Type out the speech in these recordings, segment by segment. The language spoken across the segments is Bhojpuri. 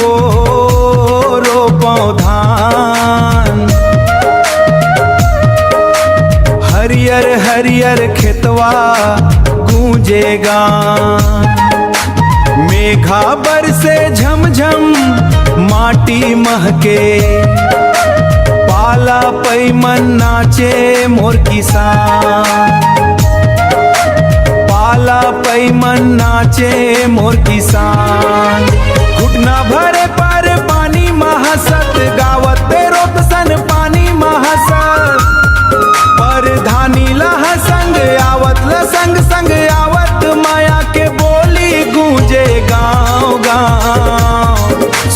हो रोपौ धान। हरियर हरियर खेतवा गूंजेगा, मेघा बरसे झमझम माटी महके। पाला पैमन नाचे मोर किसान, पाला पैमन नाचे मोर किसान। घुटना भरे पर पानी महासत, गावत रोप सन पानी महासत। पर धानी लह संग आवत ल संग संग आवत, माया के बोली गूंजे गाँव गाँव।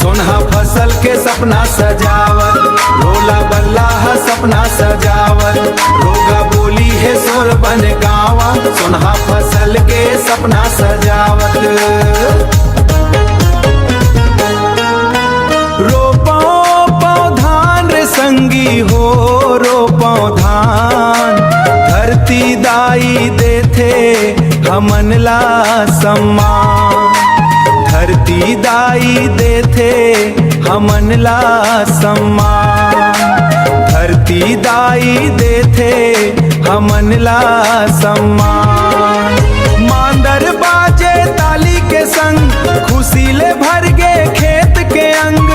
सोनहा फसल के सपना सजावत, रोला बल्लाह सपना सजावत। रोगा बोली है सोर बन गावा, सोनहा फसल के सपना सजावत। रोपौ पौधान रे संगी हो रोपौ धान। धरती दाई देथे हमन ला सम्मान, धरती दाई देथे हमन ला सम्मान। धरती दाई देथे हमन ला सम्मान। मांदर बाजे ताली के संग, खुशी ले भर गे खेत के अंग।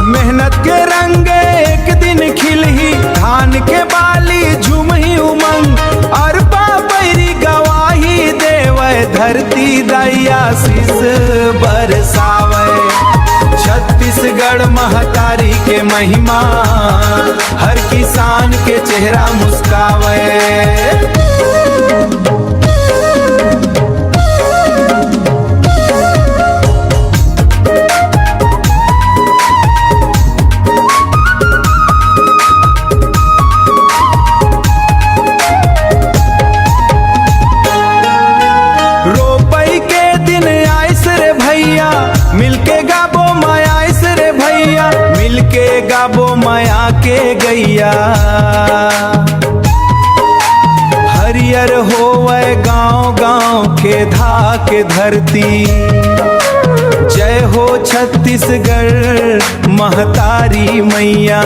मेहनत के रंग एक दिन खिलही, धान के बाली झूमही उमंग। और पैरी गवाही देवे, धरती दैया शीस बरसावे। छत्तीसगढ़ महतारी के महिमा, हर किसान के चेहरा मुस्कावे। रोपई के दिन आइस रे भैया, मिलके गाबो मायाइस रे भैया। मिलके गाबो माया के गैया, हरियर होवे गाँव गाँव के धाक धरती। जय हो छत्तीसगढ़ महतारी मैया।